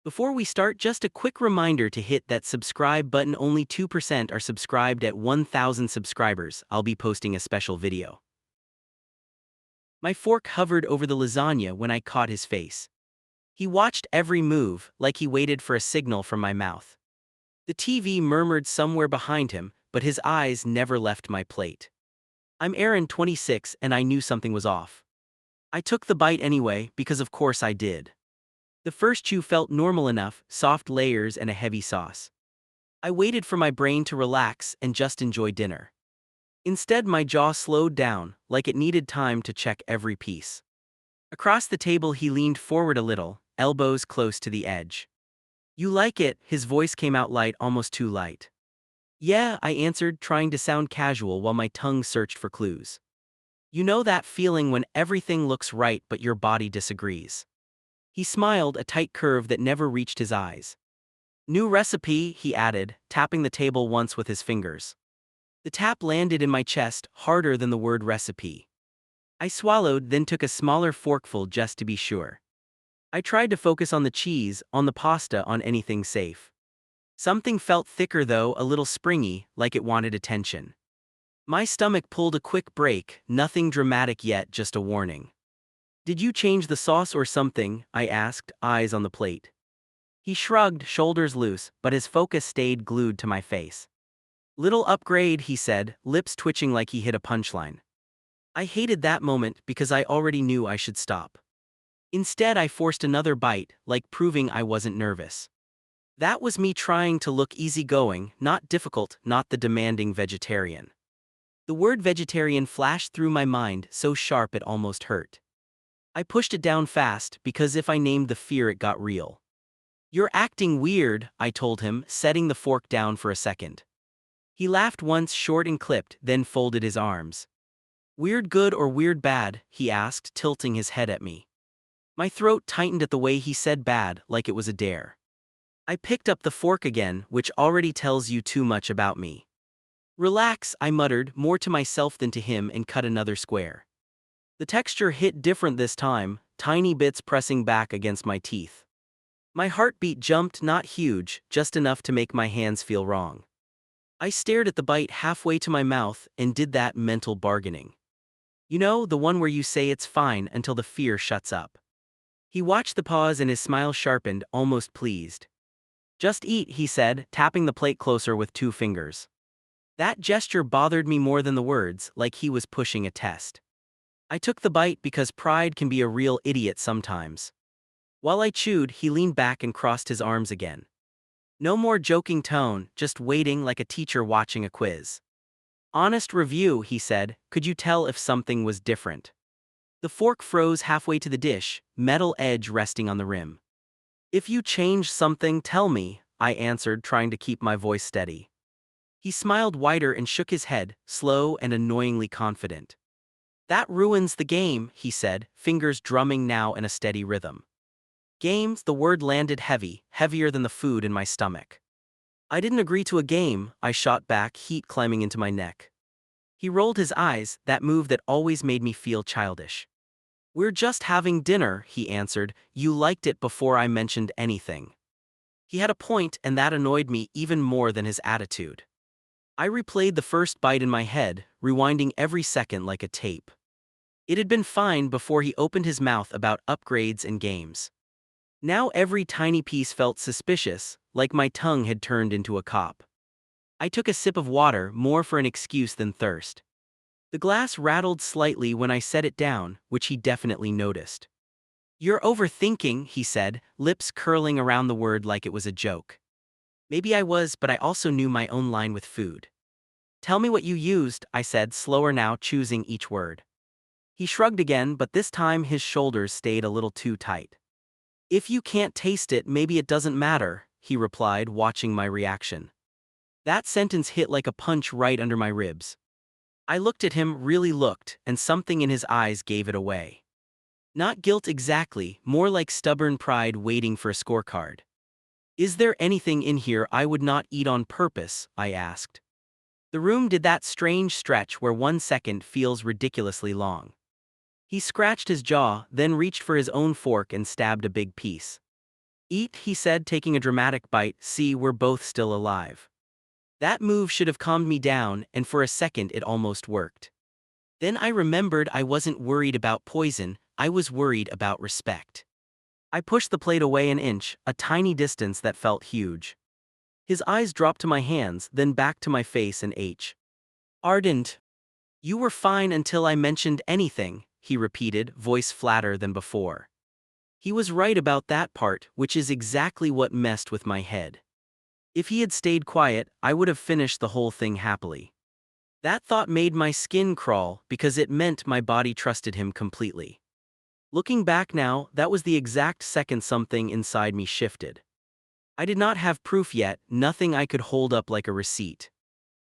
Before we start, just a quick reminder to hit that subscribe button. Only 2% are subscribed. At 1,000 subscribers, I'll be posting a special video. My fork hovered over the lasagna when I caught his face. He watched every move, like he waited for a signal from my mouth. The TV murmured somewhere behind him, but his eyes never left my plate. I'm Aaron, 26, and I knew something was off. I took the bite anyway, because of course I did. The first chew felt normal enough, soft layers and a heavy sauce. I waited for my brain to relax and just enjoy dinner. Instead, my jaw slowed down, like it needed time to check every piece. Across the table, he leaned forward a little, elbows close to the edge. "You like it?" His voice came out light, almost too light. "Yeah," I answered, trying to sound casual while my tongue searched for clues. "You know that feeling when everything looks right but your body disagrees?" He smiled, a tight curve that never reached his eyes. "New recipe," he added, tapping the table once with his fingers. The tap landed in my chest, harder than the word recipe. I swallowed, then took a smaller forkful just to be sure. I tried to focus on the cheese, on the pasta, on anything safe. Something felt thicker though, a little springy, like it wanted attention. My stomach pulled a quick break, nothing dramatic yet, just a warning. "Did you change the sauce or something?" I asked, eyes on the plate. He shrugged, shoulders loose, but his focus stayed glued to my face. "Little upgrade," he said, lips twitching like he hit a punchline. I hated that moment because I already knew I should stop. Instead, I forced another bite, like proving I wasn't nervous. That was me trying to look easygoing, not difficult, not the demanding vegetarian. The word vegetarian flashed through my mind, so sharp it almost hurt. I pushed it down fast, because if I named the fear, it got real. "You're acting weird," I told him, setting the fork down for a second. He laughed once, short and clipped, then folded his arms. "Weird good or weird bad?" he asked, tilting his head at me. My throat tightened at the way he said bad, like it was a dare. I picked up the fork again, which already tells you too much about me. "Relax," I muttered, more to myself than to him, and cut another square. The texture hit different this time, tiny bits pressing back against my teeth. My heartbeat jumped, not huge, just enough to make my hands feel wrong. I stared at the bite halfway to my mouth and did that mental bargaining. You know, the one where you say it's fine until the fear shuts up. He watched the pause and his smile sharpened, almost pleased. "Just eat," he said, tapping the plate closer with 2 fingers. That gesture bothered me more than the words, like he was pushing a test. I took the bite because pride can be a real idiot sometimes. While I chewed, he leaned back and crossed his arms again. No more joking tone, just waiting like a teacher watching a quiz. "Honest review," he said, "could you tell if something was different?" The fork froze halfway to the dish, metal edge resting on the rim. "If you change something, tell me," I answered, trying to keep my voice steady. He smiled wider and shook his head, slow and annoyingly confident. "That ruins the game," he said, fingers drumming now in a steady rhythm. "Games?" The word landed heavy, heavier than the food in my stomach. "I didn't agree to a game," I shot back, heat climbing into my neck. He rolled his eyes, that move that always made me feel childish. "We're just having dinner," he answered. "You liked it before I mentioned anything." He had a point, and that annoyed me even more than his attitude. I replayed the first bite in my head, rewinding every second like a tape. It had been fine before he opened his mouth about upgrades and games. Now every tiny piece felt suspicious, like my tongue had turned into a cop. I took a sip of water, more for an excuse than thirst. The glass rattled slightly when I set it down, which he definitely noticed. "You're overthinking," he said, lips curling around the word like it was a joke. Maybe I was, but I also knew my own line with food. "Tell me what you used," I said, slower now, choosing each word. He shrugged again, but this time his shoulders stayed a little too tight. "If you can't taste it, maybe it doesn't matter," he replied, watching my reaction. That sentence hit like a punch right under my ribs. I looked at him, really looked, and something in his eyes gave it away. Not guilt exactly, more like stubborn pride waiting for a scorecard. "Is there anything in here I would not eat on purpose?" I asked. The room did that strange stretch where 1 second feels ridiculously long. He scratched his jaw, then reached for his own fork and stabbed a big piece. Eat, he said, taking a dramatic bite. See, we're both still alive. That move should have calmed me down, and for a second it almost worked. Then I remembered I wasn't worried about poison, I was worried about respect. I pushed the plate away an inch, a tiny distance that felt huge. His eyes dropped to my hands, then back to my face and Ardent. You were fine until I mentioned anything, he repeated, voice flatter than before. He was right about that part, which is exactly what messed with my head. If he had stayed quiet, I would have finished the whole thing happily. That thought made my skin crawl because it meant my body trusted him completely. Looking back now, that was the exact second something inside me shifted. I did not have proof yet, nothing I could hold up like a receipt.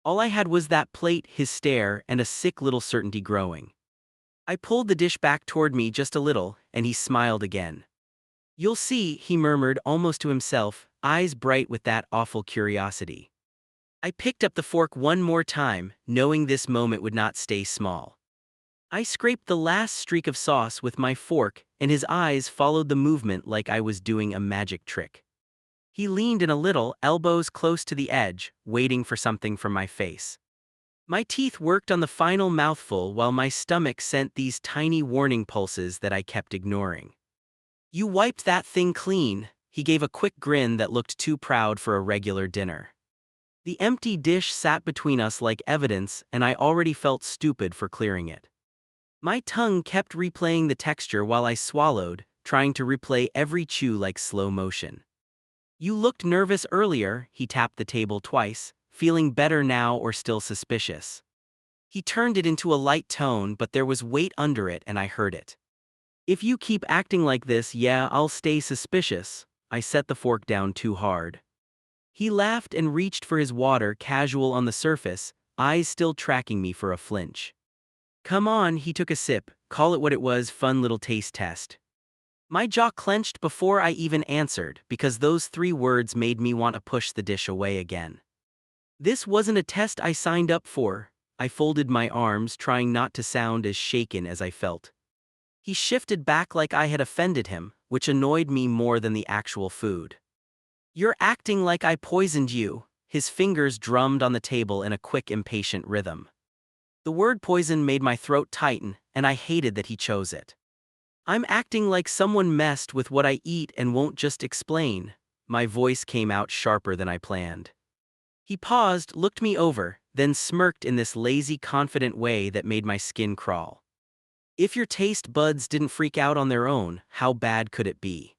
All I had was that plate, his stare, and a sick little certainty growing. I pulled the dish back toward me just a little, and he smiled again. You'll see, he murmured almost to himself, eyes bright with that awful curiosity. I picked up the fork one more time, knowing this moment would not stay small. I scraped the last streak of sauce with my fork, and his eyes followed the movement like I was doing a magic trick. He leaned in a little, elbows close to the edge, waiting for something from my face. My teeth worked on the final mouthful while my stomach sent these tiny warning pulses that I kept ignoring. You wiped that thing clean, he gave a quick grin that looked too proud for a regular dinner. The empty dish sat between us like evidence, and I already felt stupid for clearing it. My tongue kept replaying the texture while I swallowed, trying to replay every chew like slow motion. You looked nervous earlier, he tapped the table twice, feeling better now or still suspicious. He turned it into a light tone, but there was weight under it and I heard it. If you keep acting like this, yeah, I'll stay suspicious. I set the fork down too hard. He laughed and reached for his water, casual on the surface, eyes still tracking me for a flinch. Come on, he took a sip, call it what it was, fun little taste test. My jaw clenched before I even answered because those 3 words made me want to push the dish away again. This wasn't a test I signed up for. I folded my arms, trying not to sound as shaken as I felt. He shifted back like I had offended him, which annoyed me more than the actual food. You're acting like I poisoned you. His fingers drummed on the table in a quick, impatient rhythm. The word poison made my throat tighten, and I hated that he chose it. I'm acting like someone messed with what I eat and won't just explain. My voice came out sharper than I planned. He paused, looked me over, then smirked in this lazy, confident way that made my skin crawl. If your taste buds didn't freak out on their own, how bad could it be?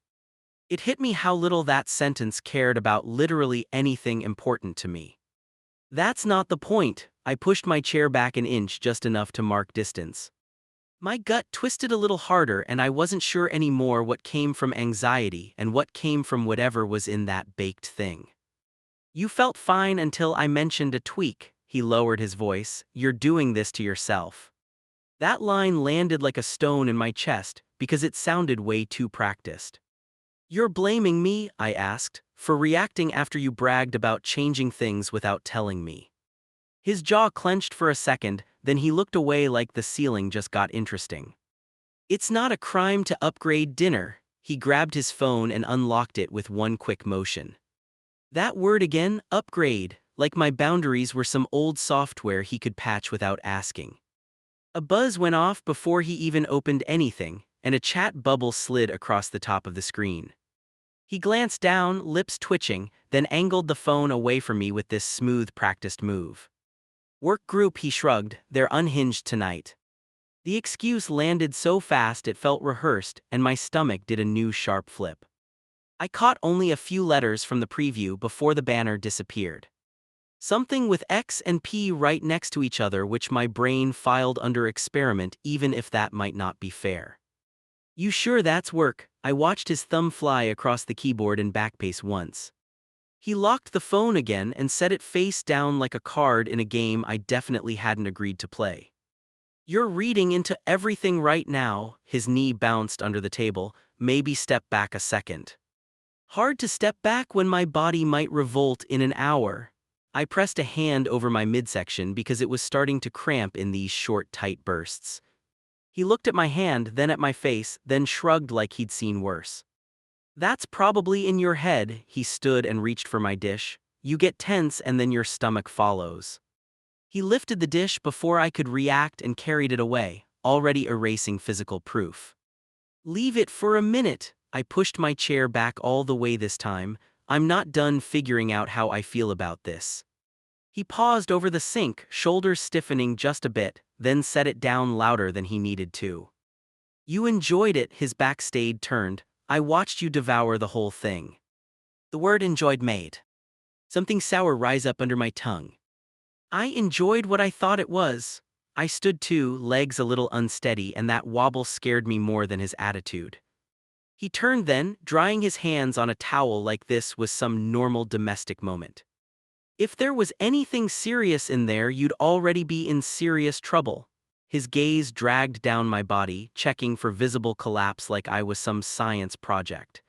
It hit me how little that sentence cared about literally anything important to me. That's not the point. I pushed my chair back an inch, just enough to mark distance. My gut twisted a little harder and I wasn't sure anymore what came from anxiety and what came from whatever was in that baked thing. You felt fine until I mentioned a tweak, he lowered his voice, you're doing this to yourself. That line landed like a stone in my chest because it sounded way too practiced. You're blaming me, I asked, for reacting after you bragged about changing things without telling me. His jaw clenched for a second, then he looked away like the ceiling just got interesting. It's not a crime to upgrade dinner. He grabbed his phone and unlocked it with one quick motion. That word again, upgrade, like my boundaries were some old software he could patch without asking. A buzz went off before he even opened anything, and a chat bubble slid across the top of the screen. He glanced down, lips twitching, then angled the phone away from me with this smooth, practiced move. Work group, he shrugged, they're unhinged tonight. The excuse landed so fast it felt rehearsed, and my stomach did a new sharp flip. I caught only a few letters from the preview before the banner disappeared. Something with X and P right next to each other, which my brain filed under experiment, even if that might not be fair. You sure that's work? I watched his thumb fly across the keyboard and backpace once. He locked the phone again and set it face down like a card in a game I definitely hadn't agreed to play. You're reading into everything right now. His knee bounced under the table, maybe step back a second. Hard to step back when my body might revolt in an hour. I pressed a hand over my midsection because it was starting to cramp in these short, tight bursts. He looked at my hand, then at my face, then shrugged like he'd seen worse. That's probably in your head. He stood and reached for my dish. You get tense and then your stomach follows. He lifted the dish before I could react and carried it away, already erasing physical proof. Leave it for a minute. I pushed my chair back all the way this time. I'm not done figuring out how I feel about this. He paused over the sink, shoulders stiffening just a bit, then set it down louder than he needed to. You enjoyed it. His back stayed turned. I watched you devour the whole thing. The word enjoyed made something sour rise up under my tongue. I enjoyed what I thought it was. I stood too, legs a little unsteady, and that wobble scared me more than his attitude. He turned then, drying his hands on a towel like this was some normal domestic moment. If there was anything serious in there, you'd already be in serious trouble. His gaze dragged down my body, checking for visible collapse like I was some science project.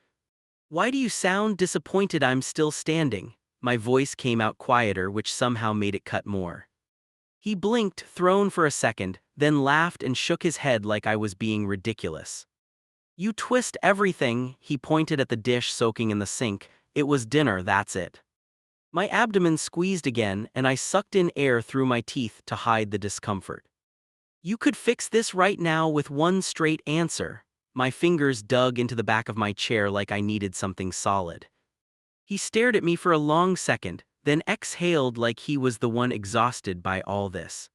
Why do you sound disappointed? I'm still standing. My voice came out quieter, which somehow made it cut more. He blinked, thrown for a second, then laughed and shook his head like I was being ridiculous. You twist everything. He pointed at the dish soaking in the sink. It was dinner, that's it. My abdomen squeezed again, and I sucked in air through my teeth to hide the discomfort. You could fix this right now with one straight answer. My fingers dug into the back of my chair like I needed something solid. He stared at me for a long second, then exhaled like he was the one exhausted by all this.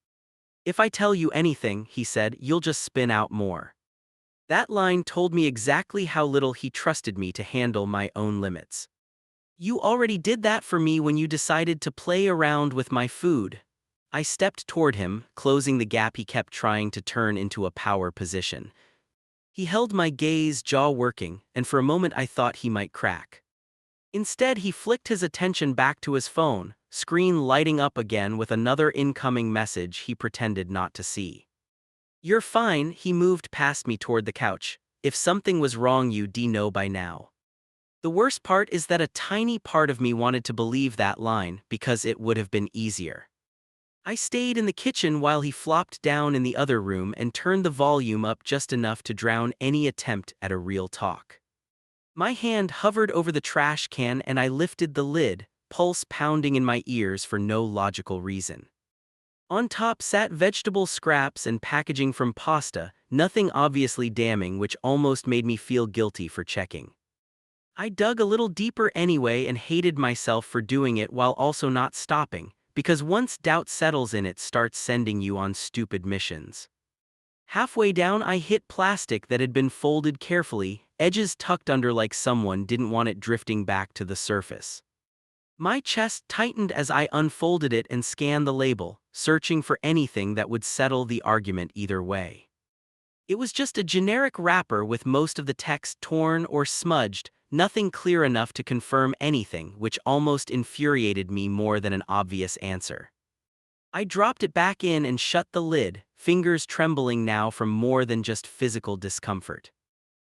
If I tell you anything, he said, you'll just spin out more. That line told me exactly how little he trusted me to handle my own limits. You already did that for me when you decided to play around with my food. I stepped toward him, closing the gap he kept trying to turn into a power position. He held my gaze, jaw working, and for a moment I thought he might crack. Instead, he flicked his attention back to his phone, screen lighting up again with another incoming message he pretended not to see. You're fine. He moved past me toward the couch. If something was wrong, you'd know by now. The worst part is that a tiny part of me wanted to believe that line because it would have been easier. I stayed in the kitchen while he flopped down in the other room and turned the volume up just enough to drown any attempt at a real talk. My hand hovered over the trash can and I lifted the lid, pulse pounding in my ears for no logical reason. On top sat vegetable scraps and packaging from pasta, nothing obviously damning, which almost made me feel guilty for checking. I dug a little deeper anyway and hated myself for doing it while also not stopping, because once doubt settles in, it starts sending you on stupid missions. Halfway down, I hit plastic that had been folded carefully, edges tucked under like someone didn't want it drifting back to the surface. My chest tightened as I unfolded it and scanned the label, searching for anything that would settle the argument either way. It was just a generic wrapper with most of the text torn or smudged, nothing clear enough to confirm anything, which almost infuriated me more than an obvious answer. I dropped it back in and shut the lid, fingers trembling now from more than just physical discomfort.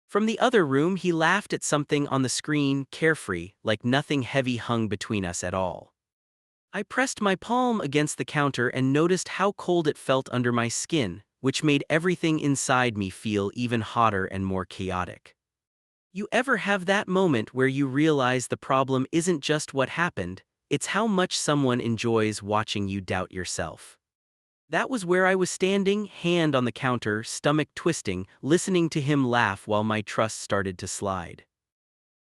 From the other room, he laughed at something on the screen, carefree, like nothing heavy hung between us at all. I pressed my palm against the counter and noticed how cold it felt under my skin, which made everything inside me feel even hotter and more chaotic. You ever have that moment where you realize the problem isn't just what happened, it's how much someone enjoys watching you doubt yourself? That was where I was standing, hand on the counter, stomach twisting, listening to him laugh while my trust started to slide.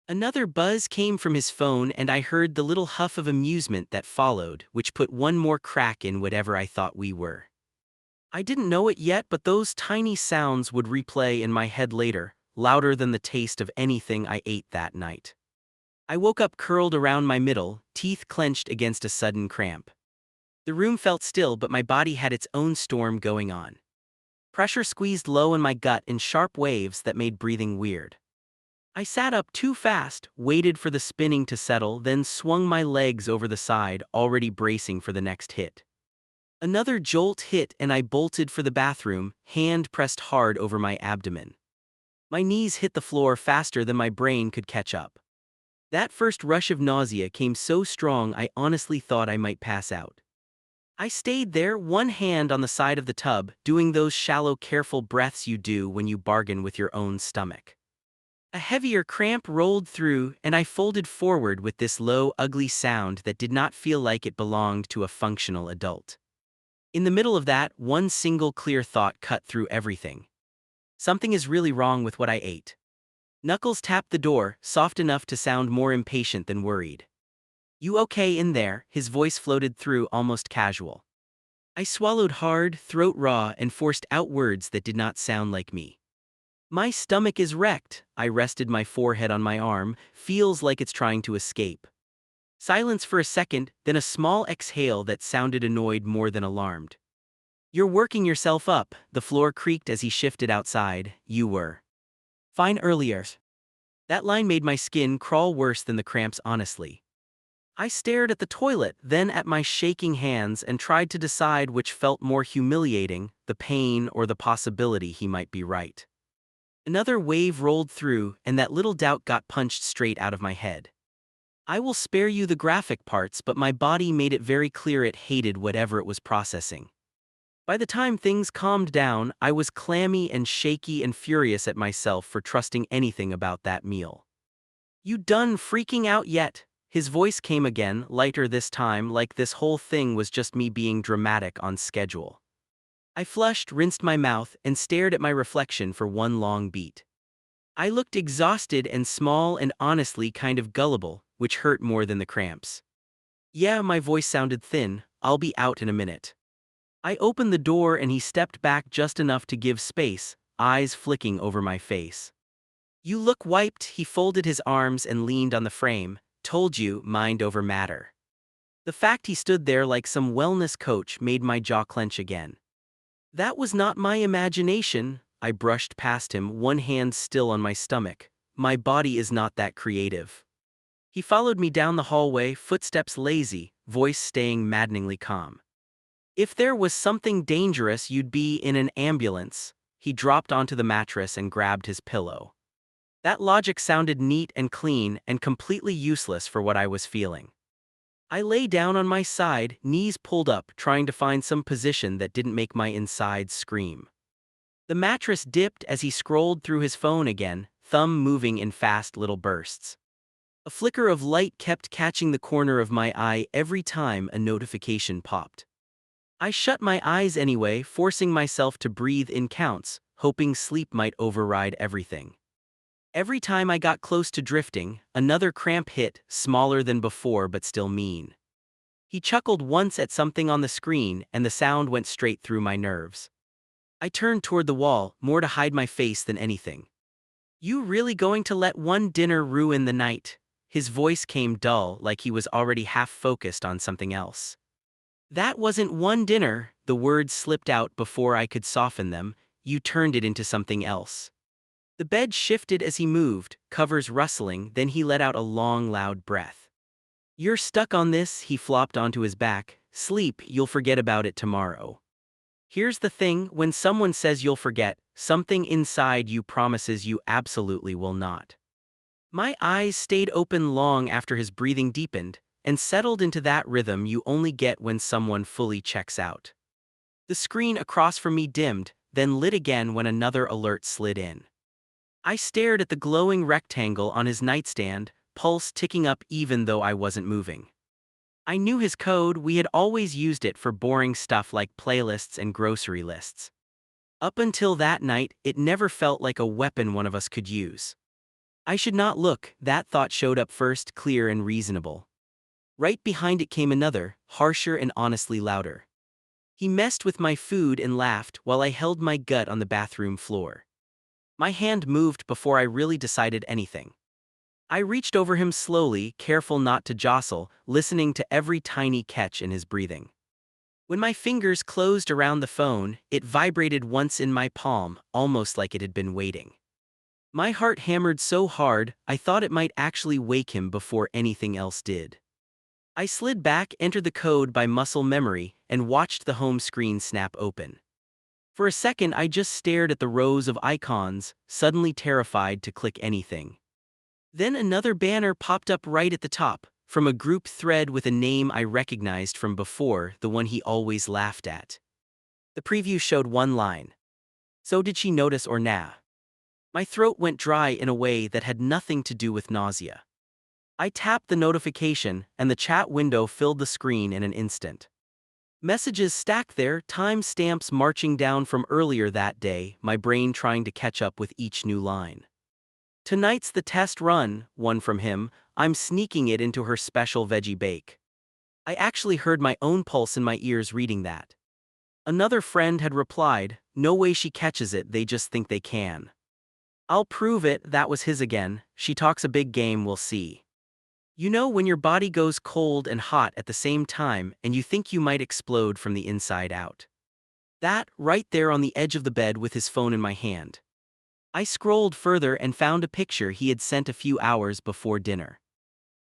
Another buzz came from his phone and I heard the little huff of amusement that followed, which put one more crack in whatever I thought we were. I didn't know it yet, but those tiny sounds would replay in my head later, louder than the taste of anything I ate that night. I woke up curled around my middle, teeth clenched against a sudden cramp. The room felt still, but my body had its own storm going on. Pressure squeezed low in my gut in sharp waves that made breathing weird. I sat up too fast, waited for the spinning to settle, then swung my legs over the side, already bracing for the next hit. Another jolt hit and I bolted for the bathroom, hand pressed hard over my abdomen. My knees hit the floor faster than my brain could catch up. That first rush of nausea came so strong I honestly thought I might pass out. I stayed there, one hand on the side of the tub, doing those shallow, careful breaths you do when you bargain with your own stomach. A heavier cramp rolled through, and I folded forward with this low, ugly sound that did not feel like it belonged to a functional adult. In the middle of that, one single clear thought cut through everything. Something is really wrong with what I ate. Knuckles tapped the door, soft enough to sound more impatient than worried. "You okay in there?" His voice floated through, almost casual. I swallowed hard, throat raw, and forced out words that did not sound like me. "My stomach is wrecked." I rested my forehead on my arm, feels like it's trying to escape. Silence for a second, then a small exhale that sounded annoyed more than alarmed. "You're working yourself up." The floor creaked as he shifted outside. "You were fine earlier." That line made my skin crawl worse than the cramps, honestly. I stared at the toilet, then at my shaking hands, and tried to decide which felt more humiliating, the pain or the possibility he might be right. Another wave rolled through, and that little doubt got punched straight out of my head. I will spare you the graphic parts, but my body made it very clear it hated whatever it was processing. By the time things calmed down, I was clammy and shaky and furious at myself for trusting anything about that meal. "You done freaking out yet?" His voice came again, lighter this time, like this whole thing was just me being dramatic on schedule. I flushed, rinsed my mouth, and stared at my reflection for one long beat. I looked exhausted and small and honestly kind of gullible, which hurt more than the cramps. "Yeah," my voice sounded thin, "I'll be out in a minute." I opened the door and he stepped back just enough to give space, eyes flicking over my face. "You look wiped." He folded his arms and leaned on the frame. "Told you, mind over matter." The fact he stood there like some wellness coach made my jaw clench again. "That was not my imagination." I brushed past him, one hand still on my stomach. "My body is not that creative." He followed me down the hallway, footsteps lazy, voice staying maddeningly calm. "If there was something dangerous, you'd be in an ambulance." He dropped onto the mattress and grabbed his pillow. That logic sounded neat and clean and completely useless for what I was feeling. I lay down on my side, knees pulled up, trying to find some position that didn't make my insides scream. The mattress dipped as he scrolled through his phone again, thumb moving in fast little bursts. A flicker of light kept catching the corner of my eye every time a notification popped. I shut my eyes anyway, forcing myself to breathe in counts, hoping sleep might override everything. Every time I got close to drifting, another cramp hit, smaller than before but still mean. He chuckled once at something on the screen, and the sound went straight through my nerves. I turned toward the wall, more to hide my face than anything. "You really going to let one dinner ruin the night?" His voice came dull, like he was already half focused on something else. "That wasn't one dinner." The words slipped out before I could soften them. "You turned it into something else." The bed shifted as he moved, covers rustling, then he let out a long, loud breath. "You're stuck on this." He flopped onto his back. "Sleep, you'll forget about it tomorrow." Here's the thing, when someone says you'll forget, something inside you promises you absolutely will not. My eyes stayed open long after his breathing deepened, and settled into that rhythm you only get when someone fully checks out. The screen across from me dimmed, then lit again when another alert slid in. I stared at the glowing rectangle on his nightstand, pulse ticking up even though I wasn't moving. I knew his code. We had always used it for boring stuff like playlists and grocery lists. Up until that night, it never felt like a weapon one of us could use. I should not look. That thought showed up first, clear and reasonable. Right behind it came another, harsher and honestly louder. He messed with my food and laughed while I held my gut on the bathroom floor. My hand moved before I really decided anything. I reached over him slowly, careful not to jostle, listening to every tiny catch in his breathing. When my fingers closed around the phone, it vibrated once in my palm, almost like it had been waiting. My heart hammered so hard, I thought it might actually wake him before anything else did. I slid back, entered the code by muscle memory, and watched the home screen snap open. For a second I just stared at the rows of icons, suddenly terrified to click anything. Then another banner popped up right at the top, from a group thread with a name I recognized from before, the one he always laughed at. The preview showed one line. "So did she notice or nah?" My throat went dry in a way that had nothing to do with nausea. I tapped the notification, and the chat window filled the screen in an instant. Messages stacked there, time stamps marching down from earlier that day, my brain trying to catch up with each new line. Tonight's the test run, one from him, I'm sneaking it into her special veggie bake. I actually heard my own pulse in my ears reading that. Another friend had replied, no way she catches it, they just think they can. I'll prove it, that was his again, she talks a big game, we'll see. You know when your body goes cold and hot at the same time and you think you might explode from the inside out. That, right there on the edge of the bed with his phone in my hand. I scrolled further and found a picture he had sent a few hours before dinner.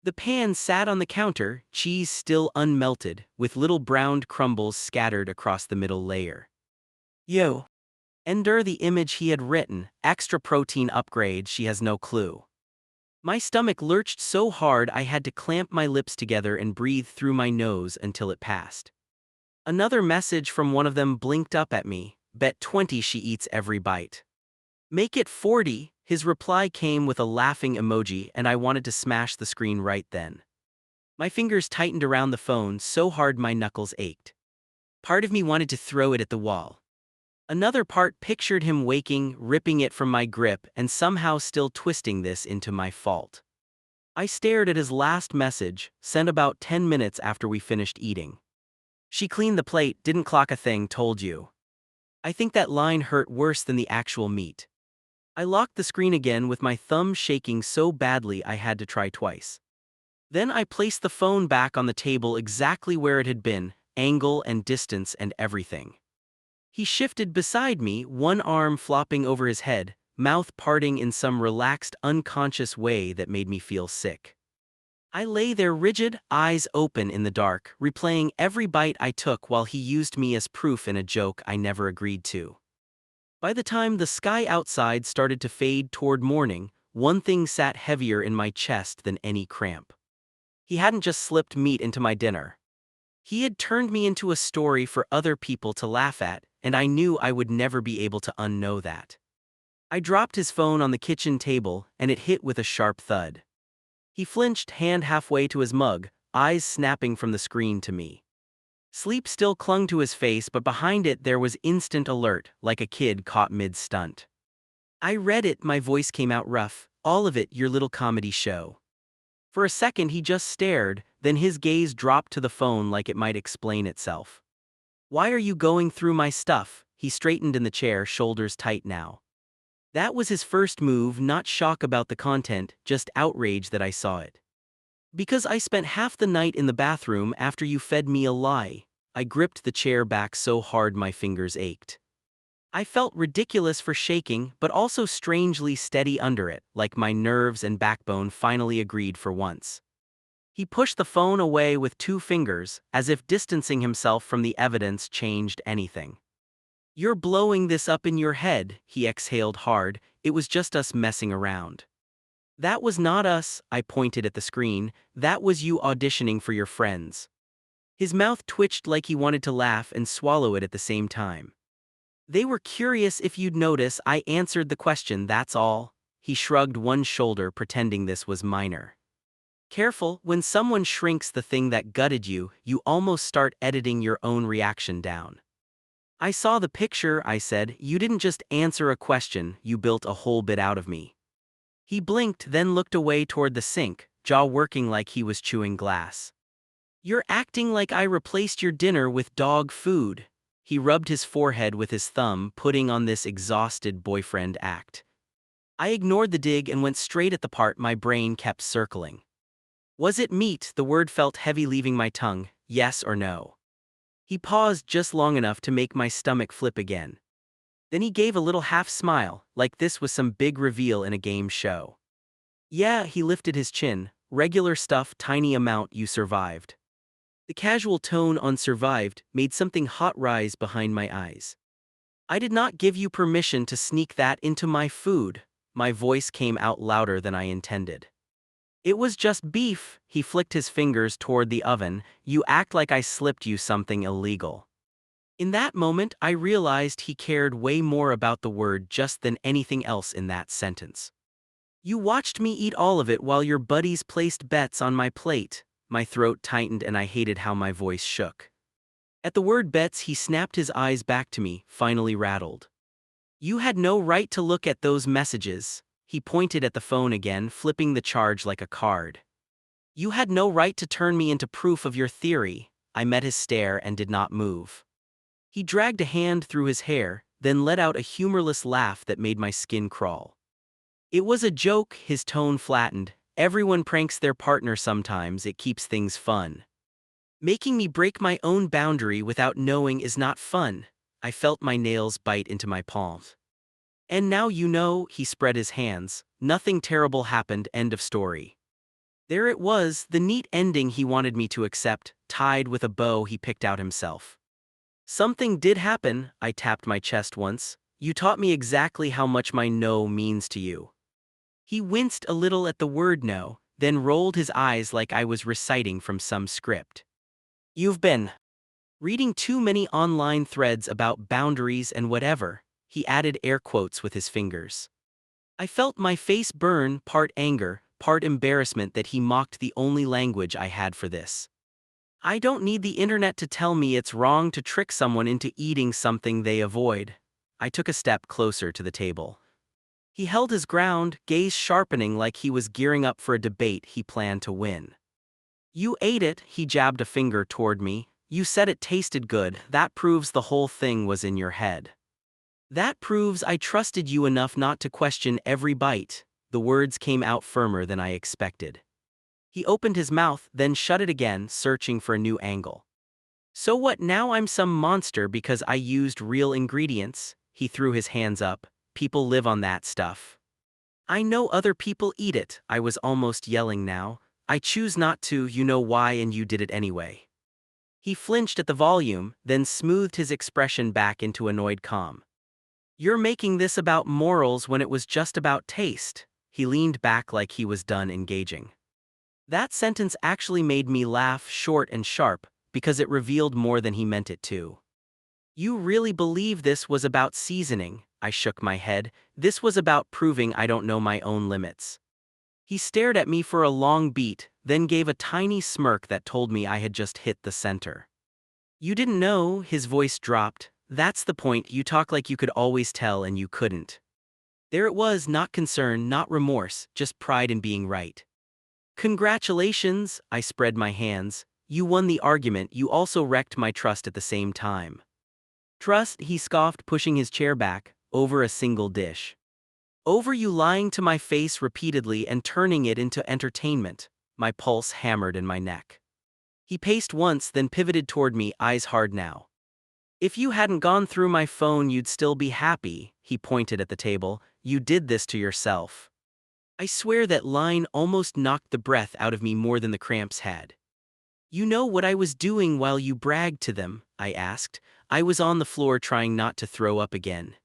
The pan sat on the counter, cheese still unmelted, with little browned crumbles scattered across the middle layer. Yo. Enter the image he had written, extra protein upgrade, she has no clue. My stomach lurched so hard I had to clamp my lips together and breathe through my nose until it passed. Another message from one of them blinked up at me, bet 20 she eats every bite. Make it 40, his reply came with a laughing emoji and I wanted to smash the screen right then. My fingers tightened around the phone so hard my knuckles ached. Part of me wanted to throw it at the wall. Another part pictured him waking, ripping it from my grip, and somehow still twisting this into my fault. I stared at his last message, sent about 10 minutes after we finished eating. She cleaned the plate, didn't clock a thing, told you. I think that line hurt worse than the actual meat. I locked the screen again with my thumb shaking so badly I had to try twice. Then I placed the phone back on the table exactly where it had been, angle and distance and everything. He shifted beside me, one arm flopping over his head, mouth parting in some relaxed, unconscious way that made me feel sick. I lay there rigid, eyes open in the dark, replaying every bite I took while he used me as proof in a joke I never agreed to. By the time the sky outside started to fade toward morning, one thing sat heavier in my chest than any cramp. He hadn't just slipped meat into my dinner. He had turned me into a story for other people to laugh at, and I knew I would never be able to unknow that. I dropped his phone on the kitchen table, and it hit with a sharp thud. He flinched, hand halfway to his mug, eyes snapping from the screen to me. Sleep still clung to his face, but behind it there was instant alert, like a kid caught mid-stunt. I read it, my voice came out rough, all of it, your little comedy show. For a second he just stared, then his gaze dropped to the phone like it might explain itself. Why are you going through my stuff? He straightened in the chair, shoulders tight now. That was his first move, not shock about the content, just outrage that I saw it. Because I spent half the night in the bathroom after you fed me a lie. I gripped the chair back so hard my fingers ached. I felt ridiculous for shaking, but also strangely steady under it, like my nerves and backbone finally agreed for once. He pushed the phone away with 2 fingers, as if distancing himself from the evidence changed anything. You're blowing this up in your head, he exhaled hard, it was just us messing around. That was not us, I pointed at the screen, that was you auditioning for your friends. His mouth twitched like he wanted to laugh and swallow it at the same time. They were curious if you'd notice, I answered the question, that's all. He shrugged one shoulder, pretending this was minor. Careful, when someone shrinks the thing that gutted you, you almost start editing your own reaction down. I saw the picture, I said, you didn't just answer a question, you built a whole bit out of me. He blinked, then looked away toward the sink, jaw working like he was chewing glass. You're acting like I replaced your dinner with dog food. He rubbed his forehead with his thumb, putting on this exhausted boyfriend act. I ignored the dig and went straight at the part my brain kept circling. Was it meat? The word felt heavy leaving my tongue, yes or no. He paused just long enough to make my stomach flip again. Then he gave a little half smile, like this was some big reveal in a game show. Yeah, he lifted his chin, regular stuff, tiny amount, you survived. The casual tone on survived made something hot rise behind my eyes. I did not give you permission to sneak that into my food. My voice came out louder than I intended. It was just beef, he flicked his fingers toward the oven, you act like I slipped you something illegal. In that moment, I realized he cared way more about the word just than anything else in that sentence. You watched me eat all of it while your buddies placed bets on my plate. My throat tightened and I hated how my voice shook. At the word bets, he snapped his eyes back to me, finally rattled. You had no right to look at those messages. He pointed at the phone again, flipping the charge like a card. You had no right to turn me into proof of your theory. I met his stare and did not move. He dragged a hand through his hair, then let out a humorless laugh that made my skin crawl. It was a joke, his tone flattened. Everyone pranks their partner sometimes, it keeps things fun. Making me break my own boundary without knowing is not fun. I felt my nails bite into my palms. And now you know, he spread his hands. Nothing terrible happened, end of story. There it was, the neat ending he wanted me to accept, tied with a bow he picked out himself. Something did happen, I tapped my chest once. You taught me exactly how much my no means to you. He winced a little at the word no, then rolled his eyes like I was reciting from some script. You've been reading too many online threads about boundaries and whatever, he added air quotes with his fingers. I felt my face burn, part anger, part embarrassment that he mocked the only language I had for this. I don't need the internet to tell me it's wrong to trick someone into eating something they avoid. I took a step closer to the table. He held his ground, gaze sharpening like he was gearing up for a debate he planned to win. You ate it, he jabbed a finger toward me. You said it tasted good, that proves the whole thing was in your head. That proves I trusted you enough not to question every bite. The words came out firmer than I expected. He opened his mouth, then shut it again, searching for a new angle. So what, now I'm some monster because I used real ingredients? He threw his hands up. People live on that stuff. I know other people eat it, I was almost yelling now. I choose not to, you know why, and you did it anyway. He flinched at the volume, then smoothed his expression back into annoyed calm. You're making this about morals when it was just about taste. He leaned back like he was done engaging. That sentence actually made me laugh, short and sharp, because it revealed more than he meant it to. You really believe this was about seasoning? I shook my head. This was about proving I don't know my own limits. He stared at me for a long beat, then gave a tiny smirk that told me I had just hit the center. You didn't know, his voice dropped. That's the point, you talk like you could always tell and you couldn't. There it was, not concern, not remorse, just pride in being right. Congratulations, I spread my hands. You won the argument, you also wrecked my trust at the same time. Trust, he scoffed, pushing his chair back, over a single dish. Over you lying to my face repeatedly and turning it into entertainment. My pulse hammered in my neck. He paced once, then pivoted toward me, eyes hard now. If you hadn't gone through my phone, you'd still be happy, he pointed at the table. You did this to yourself. I swear that line almost knocked the breath out of me more than the cramps had. You know what I was doing while you bragged to them? I asked. I was on the floor trying not to throw up again.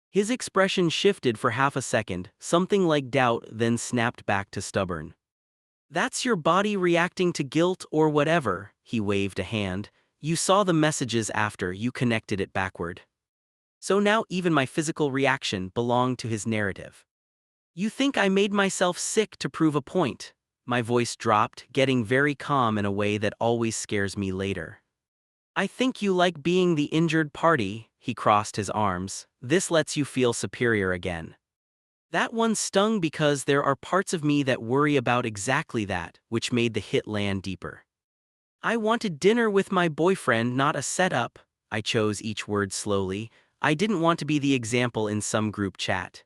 His expression shifted for half a second, something like doubt, then snapped back to stubborn. That's your body reacting to guilt or whatever, he waved a hand. You saw the messages after you connected it backward. So now even my physical reaction belonged to his narrative. You think I made myself sick to prove a point? My voice dropped, getting very calm in a way that always scares me later. I think you like being the injured party, he crossed his arms. This lets you feel superior again. That one stung because there are parts of me that worry about exactly that, which made the hit land deeper. I wanted dinner with my boyfriend, not a setup. I chose each word slowly. I didn't want to be the example in some group chat.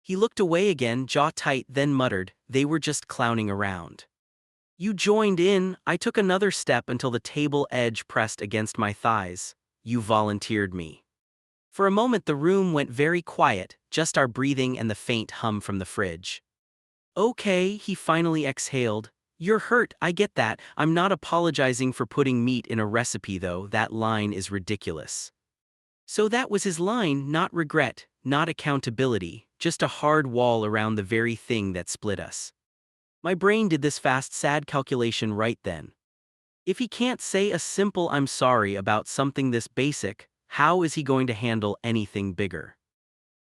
He looked away again, jaw tight, then muttered, they were just clowning around. You joined in. I took another step until the table edge pressed against my thighs. You volunteered me. For a moment the room went very quiet, just our breathing and the faint hum from the fridge. Okay, he finally exhaled. You're hurt, I get that. I'm not apologizing for putting meat in a recipe though, that line is ridiculous. So that was his line, not regret, not accountability, just a hard wall around the very thing that split us. My brain did this fast, sad calculation right then. If he can't say a simple "I'm sorry" about something this basic, how is he going to handle anything bigger?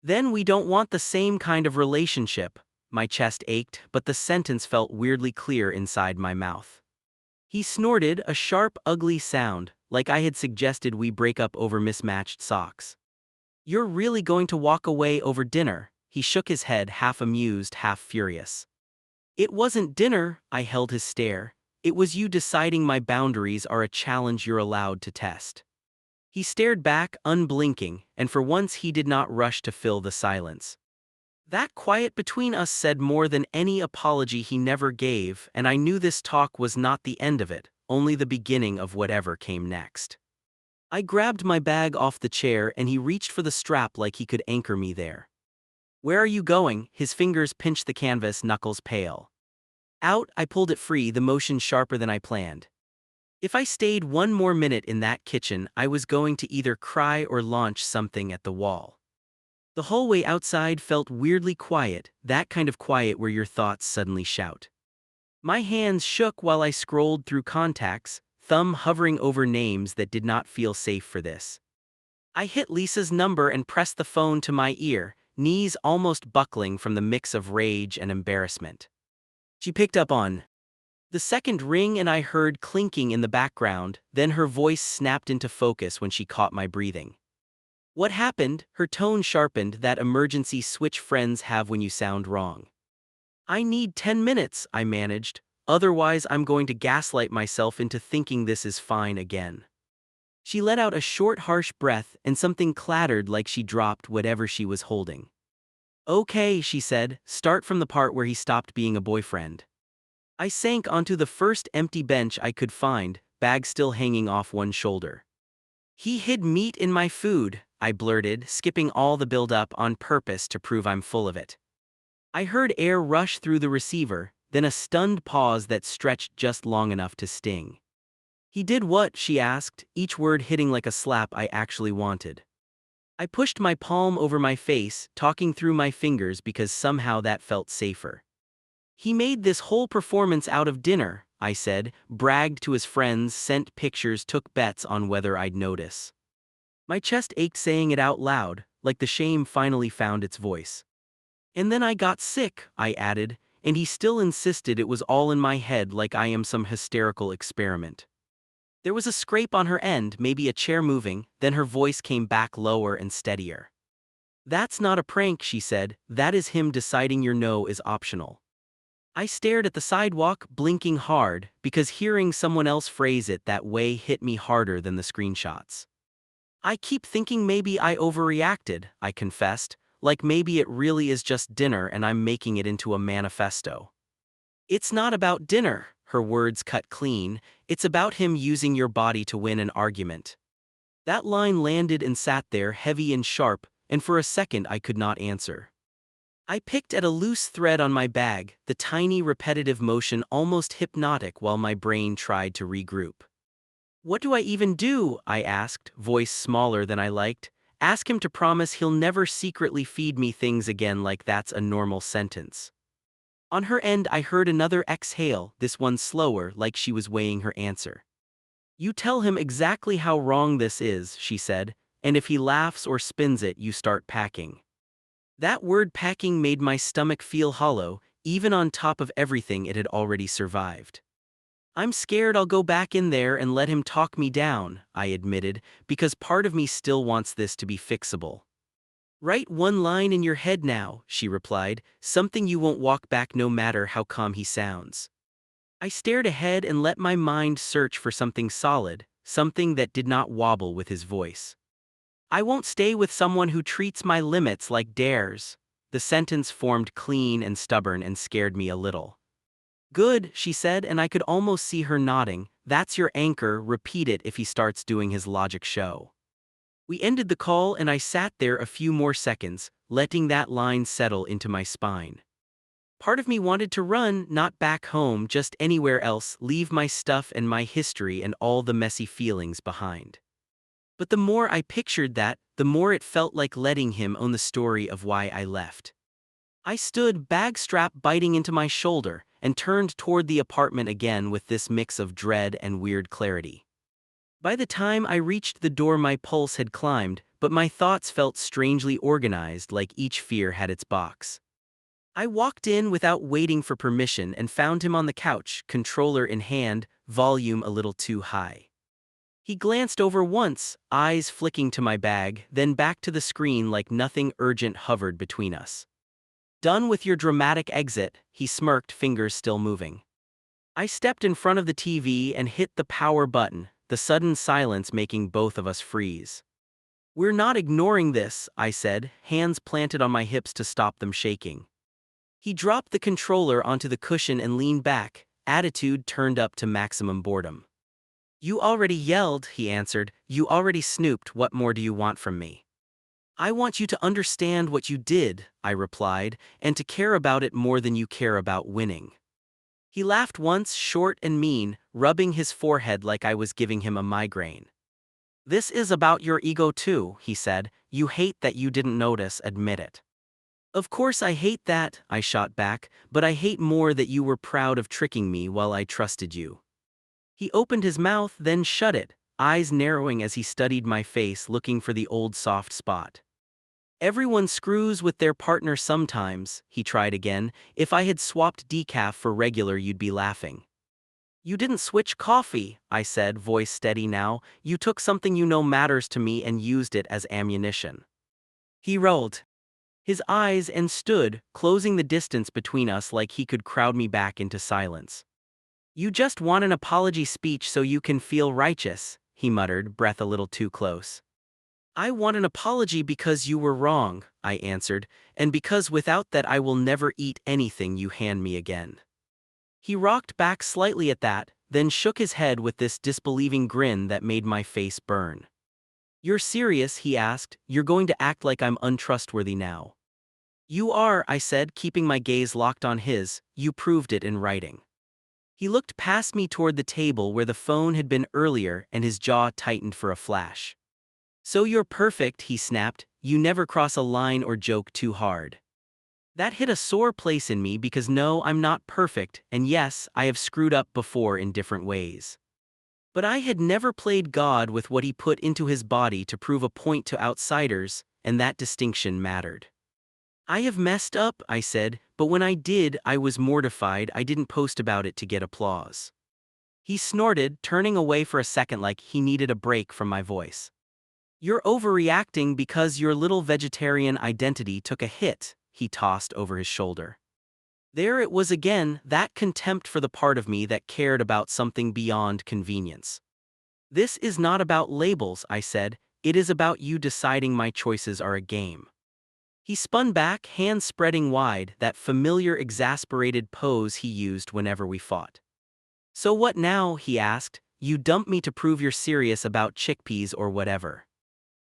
Then we don't want the same kind of relationship. My chest ached, but the sentence felt weirdly clear inside my mouth. He snorted, a sharp, ugly sound, like I had suggested we break up over mismatched socks. You're really going to walk away over dinner? He shook his head, half amused, half furious. It wasn't dinner, I held his stare. It was you deciding my boundaries are a challenge you're allowed to test. He stared back, unblinking, and for once he did not rush to fill the silence. That quiet between us said more than any apology he never gave, and I knew this talk was not the end of it, only the beginning of whatever came next. I grabbed my bag off the chair and he reached for the strap like he could anchor me there. Where are you going? His fingers pinched the canvas, knuckles pale. Out, I pulled it free, the motion sharper than I planned. If I stayed one more minute in that kitchen, I was going to either cry or launch something at the wall. The hallway outside felt weirdly quiet, that kind of quiet where your thoughts suddenly shout. My hands shook while I scrolled through contacts, thumb hovering over names that did not feel safe for this. I hit Lisa's number and pressed the phone to my ear, knees almost buckling from the mix of rage and embarrassment. She picked up on the second ring and I heard clinking in the background, then her voice snapped into focus when she caught my breathing. What happened? Her tone sharpened, that emergency switch friends have when you sound wrong. I need 10 minutes, I managed, otherwise I'm going to gaslight myself into thinking this is fine again. She let out a short, harsh breath and something clattered like she dropped whatever she was holding. Okay, she said, start from the part where he stopped being a boyfriend. I sank onto the first empty bench I could find, bag still hanging off one shoulder. He hid meat in my food, I blurted, skipping all the build-up on purpose to prove I'm full of it. I heard air rush through the receiver, then a stunned pause that stretched just long enough to sting. He did what? She asked, each word hitting like a slap I actually wanted. I pushed my palm over my face, talking through my fingers because somehow that felt safer. He made this whole performance out of dinner, I said, bragged to his friends, sent pictures, took bets on whether I'd notice. My chest ached saying it out loud, like the shame finally found its voice. And then I got sick, I added, and he still insisted it was all in my head like I am some hysterical experiment. There was a scrape on her end, maybe a chair moving, then her voice came back lower and steadier. That's not a prank, she said, that is him deciding your no is optional. I stared at the sidewalk, blinking hard, because hearing someone else phrase it that way hit me harder than the screenshots. I keep thinking maybe I overreacted, I confessed, like maybe it really is just dinner and I'm making it into a manifesto. It's not about dinner, her words cut clean, it's about him using your body to win an argument. That line landed and sat there heavy and sharp, and for a second I could not answer. I picked at a loose thread on my bag, the tiny repetitive motion almost hypnotic while my brain tried to regroup. What do I even do? I asked, voice smaller than I liked. Ask him to promise he'll never secretly feed me things again like that's a normal sentence. On her end I heard another exhale, this one slower, like she was weighing her answer. You tell him exactly how wrong this is, she said, and if he laughs or spins it you start packing. That word packing made my stomach feel hollow, even on top of everything it had already survived. I'm scared I'll go back in there and let him talk me down, I admitted, because part of me still wants this to be fixable. Write one line in your head now, she replied, something you won't walk back no matter how calm he sounds. I stared ahead and let my mind search for something solid, something that did not wobble with his voice. I won't stay with someone who treats my limits like dares. The sentence formed clean and stubborn and scared me a little. Good, she said, and I could almost see her nodding. That's your anchor, repeat it if he starts doing his logic show. We ended the call and I sat there a few more seconds, letting that line settle into my spine. Part of me wanted to run, not back home, just anywhere else, leave my stuff and my history and all the messy feelings behind. But the more I pictured that, the more it felt like letting him own the story of why I left. I stood, bag strap biting into my shoulder, and turned toward the apartment again with this mix of dread and weird clarity. By the time I reached the door, my pulse had climbed, but my thoughts felt strangely organized, like each fear had its box. I walked in without waiting for permission and found him on the couch, controller in hand, volume a little too high. He glanced over once, eyes flicking to my bag, then back to the screen like nothing urgent hovered between us. "Done with your dramatic exit," he smirked, fingers still moving. I stepped in front of the TV and hit the power button, the sudden silence making both of us freeze. "We're not ignoring this," I said, hands planted on my hips to stop them shaking. He dropped the controller onto the cushion and leaned back, attitude turned up to maximum boredom. "You already yelled," he answered. "You already snooped. What more do you want from me?" "I want you to understand what you did," I replied, "and to care about it more than you care about winning." He laughed once, short and mean, rubbing his forehead like I was giving him a migraine. "This is about your ego too," he said. "You hate that you didn't notice, admit it." "Of course I hate that," I shot back, "but I hate more that you were proud of tricking me while I trusted you." He opened his mouth, then shut it, eyes narrowing as he studied my face, looking for the old soft spot. "Everyone screws with their partner sometimes," he tried again. "If I had swapped decaf for regular, you'd be laughing." "You didn't switch coffee," I said, voice steady now. "You took something you know matters to me and used it as ammunition." He rolled his eyes and stood, closing the distance between us like he could crowd me back into silence. "You just want an apology speech so you can feel righteous," he muttered, breath a little too close. "I want an apology because you were wrong," I answered, "and because without that I will never eat anything you hand me again." He rocked back slightly at that, then shook his head with this disbelieving grin that made my face burn. "You're serious?" he asked. "You're going to act like I'm untrustworthy now?" "You are," I said, keeping my gaze locked on his. "You proved it in writing." He looked past me toward the table where the phone had been earlier, and his jaw tightened for a flash. "So you're perfect," he snapped. "You never cross a line or joke too hard." That hit a sore place in me because no, I'm not perfect, and yes, I have screwed up before in different ways. But I had never played God with what he put into his body to prove a point to outsiders, and that distinction mattered. "I have messed up," I said, "but when I did, I was mortified. I didn't post about it to get applause." He snorted, turning away for a second like he needed a break from my voice. "You're overreacting because your little vegetarian identity took a hit," he tossed over his shoulder. There it was again, that contempt for the part of me that cared about something beyond convenience. "This is not about labels," I said. "It is about you deciding my choices are a game." He spun back, hands spreading wide, that familiar exasperated pose he used whenever we fought. "So what now?" he asked. "You dump me to prove you're serious about chickpeas or whatever."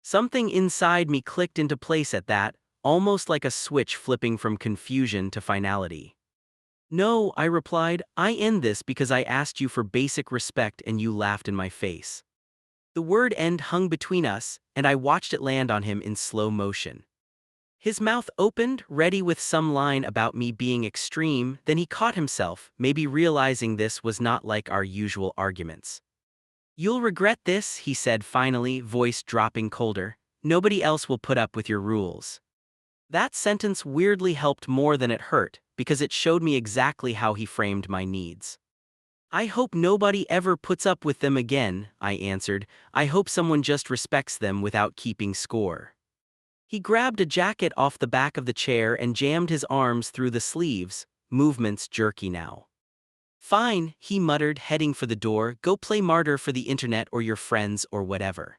Something inside me clicked into place at that, almost like a switch flipping from confusion to finality. "No," I replied, "I end this because I asked you for basic respect and you laughed in my face." The word "end" hung between us, and I watched it land on him in slow motion. His mouth opened, ready with some line about me being extreme, then he caught himself, maybe realizing this was not like our usual arguments. "You'll regret this," he said finally, voice dropping colder. "Nobody else will put up with your rules." That sentence weirdly helped more than it hurt, because it showed me exactly how he framed my needs. "I hope nobody ever puts up with them again," I answered. "I hope someone just respects them without keeping score." He grabbed a jacket off the back of the chair and jammed his arms through the sleeves, movements jerky now. "Fine," he muttered, heading for the door. "Go play martyr for the internet or your friends or whatever."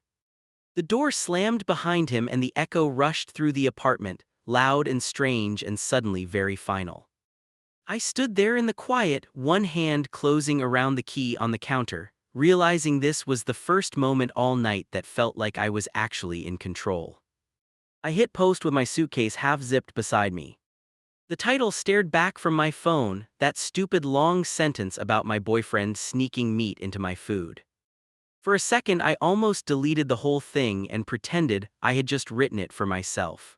The door slammed behind him and the echo rushed through the apartment, loud and strange and suddenly very final. I stood there in the quiet, one hand closing around the key on the counter, realizing this was the first moment all night that felt like I was actually in control. I hit post with my suitcase half-zipped beside me. The title stared back from my phone, that stupid long sentence about my boyfriend sneaking meat into my food. For a second I almost deleted the whole thing and pretended I had just written it for myself.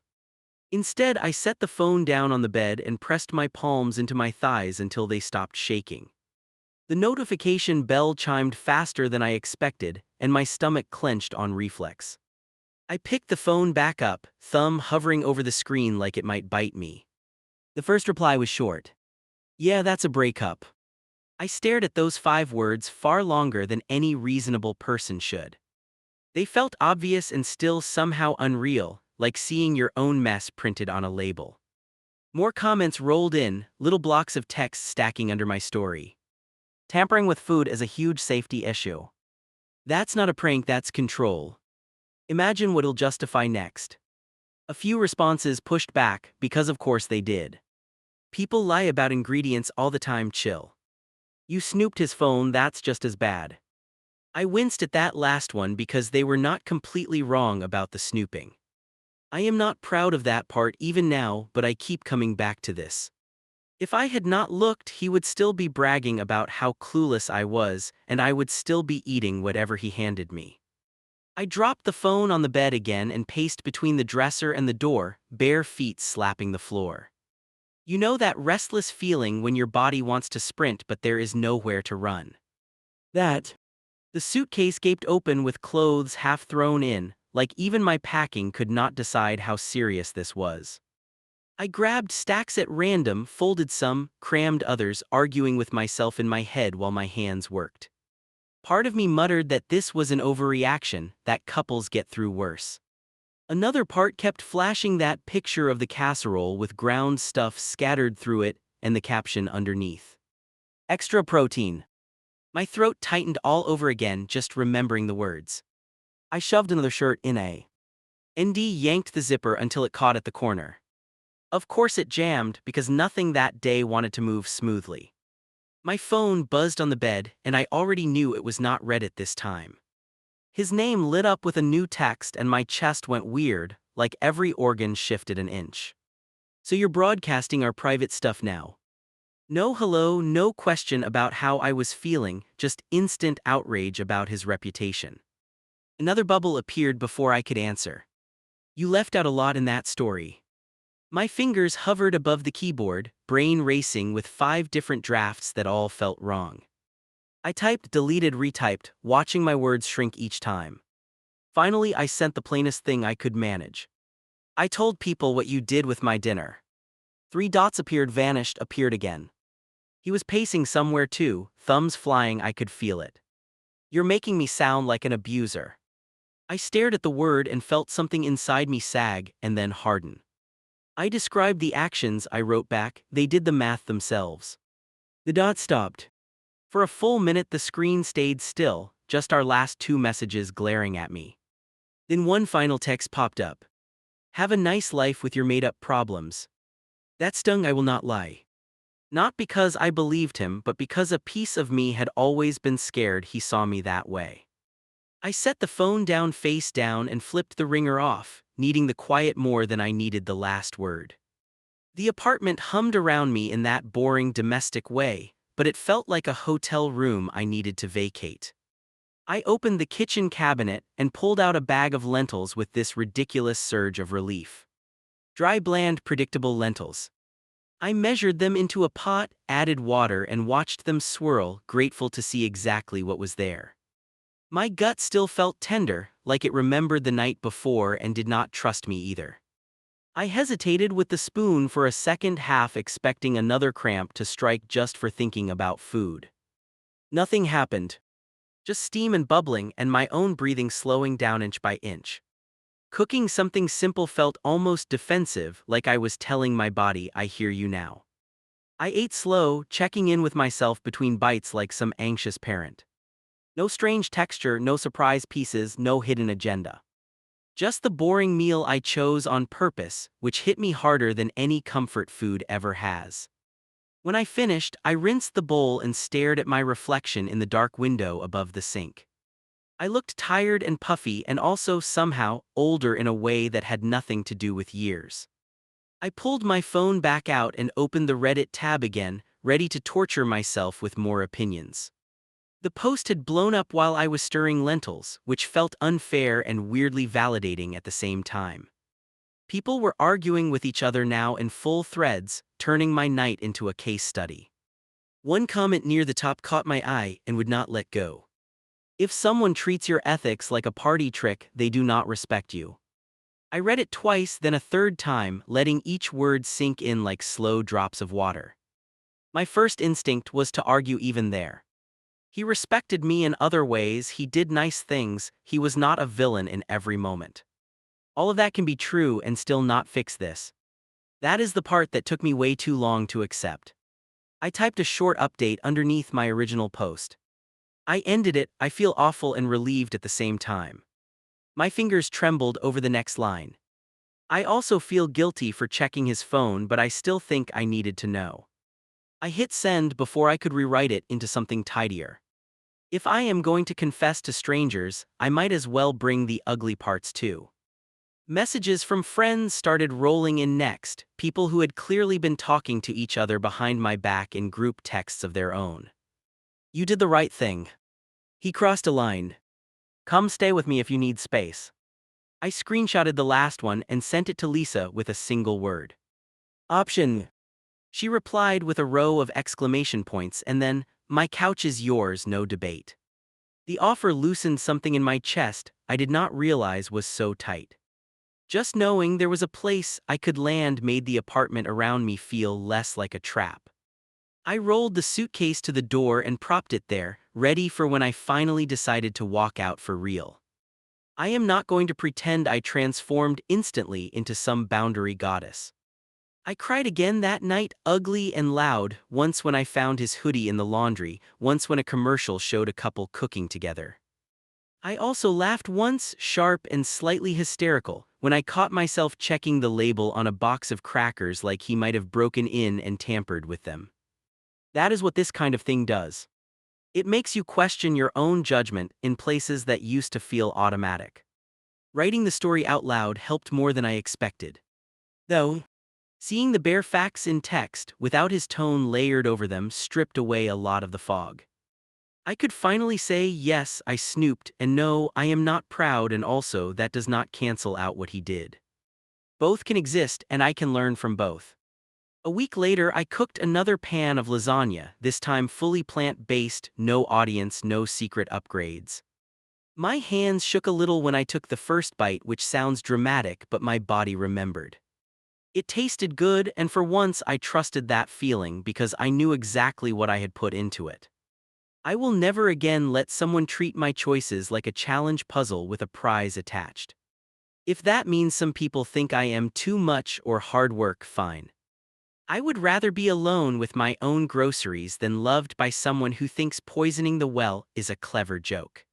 Instead, I set the phone down on the bed and pressed my palms into my thighs until they stopped shaking. The notification bell chimed faster than I expected, and my stomach clenched on reflex. I picked the phone back up, thumb hovering over the screen like it might bite me. The first reply was short. "Yeah, that's a breakup." I stared at those 5 words far longer than any reasonable person should. They felt obvious and still somehow unreal, like seeing your own mess printed on a label. More comments rolled in, little blocks of text stacking under my story. "Tampering with food is a huge safety issue. That's not a prank, that's control. Imagine what'll justify next." A few responses pushed back, because of course they did. "People lie about ingredients all the time, chill. You snooped his phone, that's just as bad." I winced at that last one because they were not completely wrong about the snooping. I am not proud of that part even now, but I keep coming back to this. If I had not looked, he would still be bragging about how clueless I was, and I would still be eating whatever he handed me. I dropped the phone on the bed again and paced between the dresser and the door, bare feet slapping the floor. You know that restless feeling when your body wants to sprint but there is nowhere to run? That. The suitcase gaped open with clothes half thrown in, like even my packing could not decide how serious this was. I grabbed stacks at random, folded some, crammed others, arguing with myself in my head while my hands worked. Part of me muttered that this was an overreaction, that couples get through worse. Another part kept flashing that picture of the casserole with ground stuff scattered through it and the caption underneath. "Extra protein." My throat tightened all over again just remembering the words. I shoved another shirt in a. ND yanked the zipper until it caught at the corner. Of course it jammed because nothing that day wanted to move smoothly. My phone buzzed on the bed and I already knew it was not Reddit this time. His name lit up with a new text and my chest went weird, like every organ shifted an inch. "So you're broadcasting our private stuff now?" No hello, no question about how I was feeling, just instant outrage about his reputation. Another bubble appeared before I could answer. "You left out a lot in that story." My fingers hovered above the keyboard, brain racing with 5 different drafts that all felt wrong. I typed, deleted, retyped, watching my words shrink each time. Finally, I sent the plainest thing I could manage. "I told people what you did with my dinner." 3 dots appeared, vanished, appeared again. He was pacing somewhere too, thumbs flying, I could feel it. "You're making me sound like an abuser." I stared at the word and felt something inside me sag and then harden. I described the actions, I wrote back, they did the math themselves. The dot stopped. For a full minute the screen stayed still, just our last 2 messages glaring at me. Then one final text popped up. "Have a nice life with your made-up problems." That stung, I will not lie. Not because I believed him, but because a piece of me had always been scared he saw me that way. I set the phone down face down and flipped the ringer off, needing the quiet more than I needed the last word. The apartment hummed around me in that boring domestic way, but it felt like a hotel room I needed to vacate. I opened the kitchen cabinet and pulled out a bag of lentils with this ridiculous surge of relief. Dry, bland, predictable lentils. I measured them into a pot, added water and watched them swirl, grateful to see exactly what was there. My gut still felt tender, like it remembered the night before and did not trust me either. I hesitated with the spoon for a second, half expecting another cramp to strike just for thinking about food. Nothing happened. Just steam and bubbling and my own breathing slowing down inch by inch. Cooking something simple felt almost defensive, like I was telling my body, "I hear you now." I ate slow, checking in with myself between bites like some anxious parent. No strange texture, no surprise pieces, no hidden agenda. Just the boring meal I chose on purpose, which hit me harder than any comfort food ever has. When I finished, I rinsed the bowl and stared at my reflection in the dark window above the sink. I looked tired and puffy and also somehow older in a way that had nothing to do with years. I pulled my phone back out and opened the Reddit tab again, ready to torture myself with more opinions. The post had blown up while I was stirring lentils, which felt unfair and weirdly validating at the same time. People were arguing with each other now in full threads, turning my night into a case study. One comment near the top caught my eye and would not let go. If someone treats your ethics like a party trick, they do not respect you. I read it twice, then a third time, letting each word sink in like slow drops of water. My first instinct was to argue even there. He respected me in other ways, he did nice things, he was not a villain in every moment. All of that can be true and still not fix this. That is the part that took me way too long to accept. I typed a short update underneath my original post. I ended it, I feel awful and relieved at the same time. My fingers trembled over the next line. I also feel guilty for checking his phone, but I still think I needed to know. I hit send before I could rewrite it into something tidier. If I am going to confess to strangers, I might as well bring the ugly parts too. Messages from friends started rolling in next, people who had clearly been talking to each other behind my back in group texts of their own. You did the right thing. He crossed a line. Come stay with me if you need space. I screenshotted the last one and sent it to Lisa with a single word. Option. She replied with a row of exclamation points and then, my couch is yours, no debate. The offer loosened something in my chest I did not realize was so tight. Just knowing there was a place I could land made the apartment around me feel less like a trap. I rolled the suitcase to the door and propped it there, ready for when I finally decided to walk out for real. I am not going to pretend I transformed instantly into some boundary goddess. I cried again that night, ugly and loud, once when I found his hoodie in the laundry, once when a commercial showed a couple cooking together. I also laughed once, sharp and slightly hysterical, when I caught myself checking the label on a box of crackers like he might have broken in and tampered with them. That is what this kind of thing does. It makes you question your own judgment in places that used to feel automatic. Writing the story out loud helped more than I expected. Though, seeing the bare facts in text, without his tone layered over them, stripped away a lot of the fog. I could finally say, yes, I snooped, and no, I am not proud, and also that does not cancel out what he did. Both can exist, and I can learn from both. A week later, I cooked another pan of lasagna, this time fully plant-based, no audience, no secret upgrades. My hands shook a little when I took the first bite, which sounds dramatic, but my body remembered. It tasted good, and for once I trusted that feeling because I knew exactly what I had put into it. I will never again let someone treat my choices like a challenge puzzle with a prize attached. If that means some people think I am too much or hard work, fine. I would rather be alone with my own groceries than loved by someone who thinks poisoning the well is a clever joke.